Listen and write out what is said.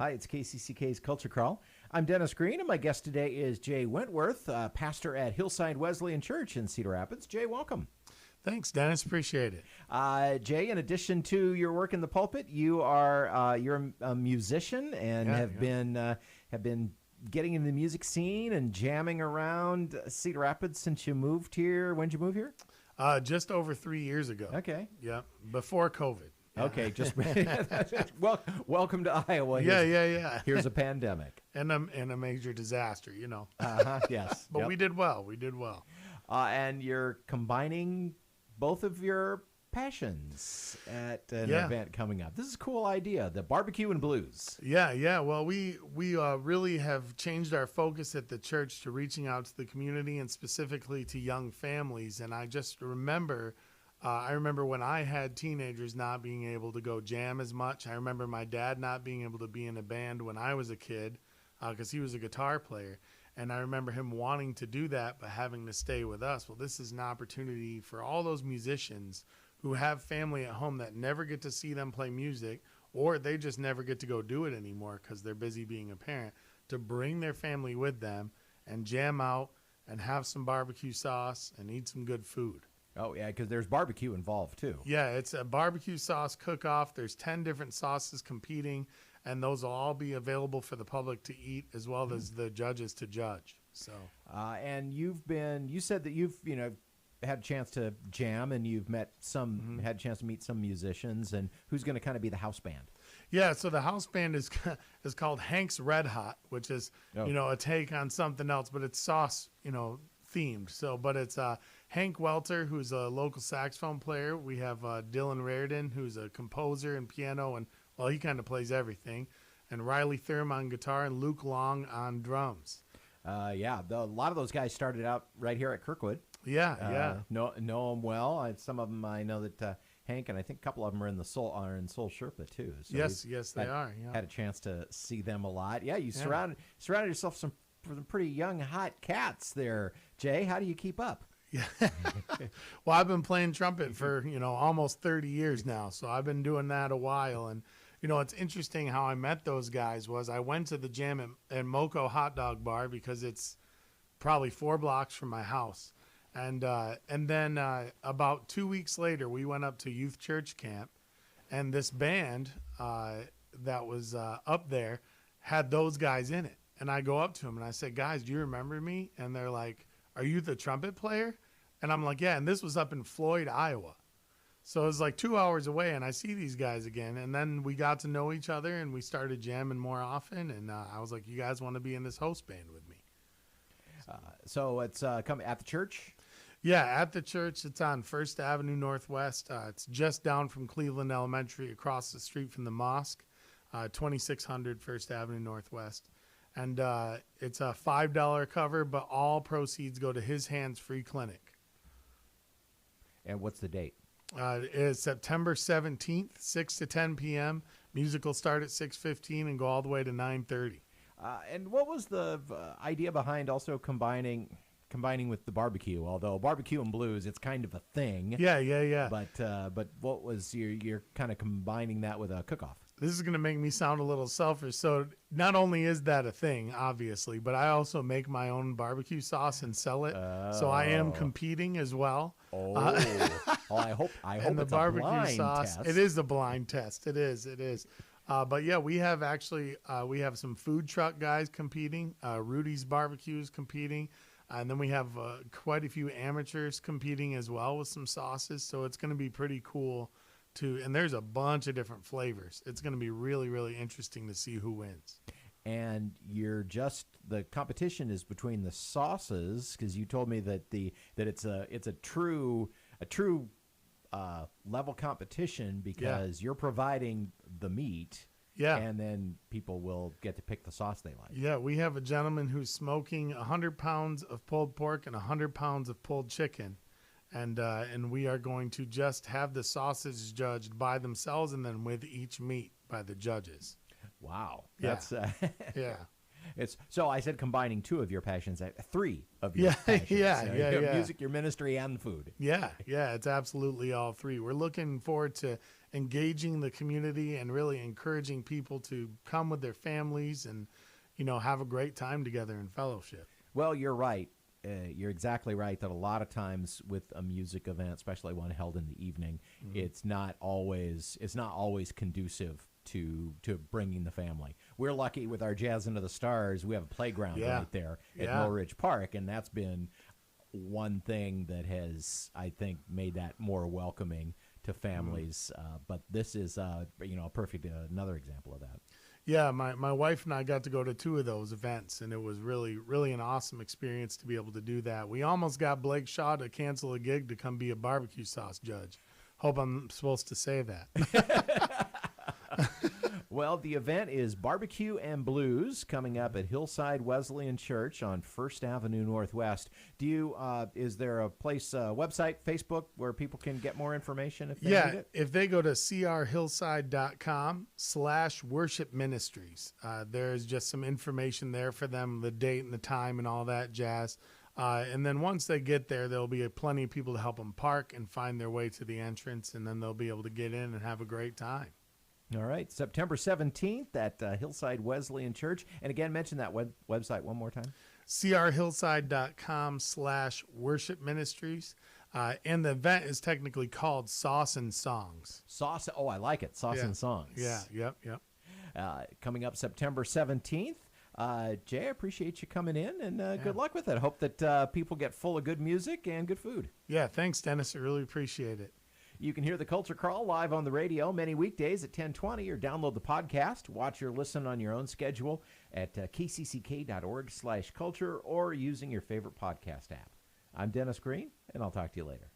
Hi, it's KCCK's Culture Crawl. I'm Dennis Green, and my guest today is Jay Wentworth, pastor at Hillside Wesleyan Church in Cedar Rapids. Jay, welcome. Thanks, Dennis. Appreciate it. Jay, in addition to your work in the pulpit, you're a musician and have been getting into the music scene and jamming around Cedar Rapids since you moved here. When did you move here? Just over 3 years ago. Okay. Yeah, before COVID. Okay, just welcome to Iowa. Yeah. Here's a pandemic and a major disaster, you know. Yes. But we did well. And you're combining both of your passions at an event coming up. This is a cool idea, the barbecue and blues. Yeah. Well, we really have changed our focus at the church to reaching out to the community and specifically to young families. And I just remember... I remember when I had teenagers not being able to go jam as much. I remember my dad not being able to be in a band when I was a kid because he was a guitar player. And I remember him wanting to do that but having to stay with us. Well, this is an opportunity for all those musicians who have family at home that never get to see them play music, or they just never get to go do it anymore because they're busy being a parent, to bring their family with them and jam out and have some barbecue sauce and eat some good food. Oh, yeah, because there's barbecue involved, too. Yeah, it's a barbecue sauce cook-off. There's 10 different sauces competing, and those will all be available for the public to eat as well as the judges to judge. So, and you said that you've, had a chance to jam, and you've met had a chance to meet some musicians, and who's going to kind of be the house band? Yeah, so the house band is called Hank's Red Hot, which is, a take on something else, but it's sauce, themed. So, but it's Hank Welter, who's a local saxophone player. We have Dylan Raridan, who's a composer and piano, and he kind of plays everything. And Riley Thurm on guitar and Luke Long on drums. A lot of those guys started out right here at Kirkwood. Yeah. Know them well. Some of them I know that Hank, and I think a couple of them are in Soul Sherpa too. So yes, they are. Yeah. Had a chance to see them a lot. Yeah, you surrounded yourself some pretty young, hot cats there, Jay. How do you keep up? Yeah. Well, I've been playing trumpet for, almost 30 years now. So I've been doing that a while. And, it's interesting how I met those guys was I went to the jam at Moco Hot Dog Bar because it's probably 4 blocks from my house. And then about 2 weeks later, we went up to youth church camp. And this band that was up there had those guys in it. And I go up to them and I said, guys, do you remember me? And they're like, are you the trumpet player? And I'm like, yeah. And this was up in Floyd, Iowa. So it was like 2 hours away. And I see these guys again. And then we got to know each other and we started jamming more often. And I was like, you guys want to be in this host band with me? So it's coming at the church? Yeah, at the church. It's on 1st Avenue Northwest. It's just down from Cleveland Elementary, across the street from the mosque, 2600 1st Avenue Northwest. And it's a $5 cover, but all proceeds go to His Hands Free Clinic. And what's the date? It is September 17th, 6 to 10 p.m. Music will start at 6:15 and go all the way to 9:30. And what was the idea behind also combining with the barbecue? Although barbecue and blues, it's kind of a thing. Yeah. But what was you're kind of combining that with a cook-off? This is going to make me sound a little selfish. So not only is that a thing, obviously, but I also make my own barbecue sauce and sell it. So I am competing as well. I hope and the it's barbecue a blind sauce. test. It is a blind test. It is. But yeah, we have we have some food truck guys competing. Rudy's Barbecue is competing. And then we have quite a few amateurs competing as well with some sauces. So it's going to be pretty cool. And there's a bunch of different flavors. It's going to be really, really interesting to see who wins. And the competition is between the sauces, because you told me that it's a true level competition because you're providing the meat. Yeah. And then people will get to pick the sauce they like. Yeah, we have a gentleman who's smoking 100 pounds of pulled pork and 100 pounds of pulled chicken. And we are going to just have the sauces judged by themselves and then with each meat by the judges. Wow. Yeah. That's yeah. So I said combining 2 of your passions, 3 of your passions. Yeah. Music, your ministry, and food. Yeah, it's absolutely all 3. We're looking forward to engaging the community and really encouraging people to come with their families and, have a great time together in fellowship. Well, you're right. You're exactly right that a lot of times with a music event, especially one held in the evening, it's not always conducive to bringing the family. We're lucky with our Jazz Into the Stars. We have a playground right there at Mill Ridge Park, and that's been one thing that has, I think, made that more welcoming to families. But this is, a perfect another example of that. Yeah, my wife and I got to go to 2 of those events, and it was really, really an awesome experience to be able to do that. We almost got Blake Shaw to cancel a gig to come be a barbecue sauce judge. Hope I'm supposed to say that. Well, the event is Barbecue and Blues coming up at Hillside Wesleyan Church on 1st Avenue Northwest. Is there a place, website, Facebook, where people can get more information if they need it? If they go to crhillside.com/worship ministries, there's just some information there for them, the date and the time and all that jazz. And then once they get there, there'll be plenty of people to help them park and find their way to the entrance, and then they'll be able to get in and have a great time. All right, September 17th at Hillside Wesleyan Church. And again, mention that website one more time. crhillside.com/worship ministries. And the event is technically called Sauce and Songs. I like it. Sauce and Songs. Yeah, yep. Coming up September 17th. Jay, I appreciate you coming in, and good luck with it. I hope that people get full of good music and good food. Yeah, thanks, Dennis. I really appreciate it. You can hear the Culture Crawl live on the radio many weekdays at 10:20, or download the podcast, watch or listen on your own schedule at kcck.org/culture, or using your favorite podcast app. I'm Dennis Green, and I'll talk to you later.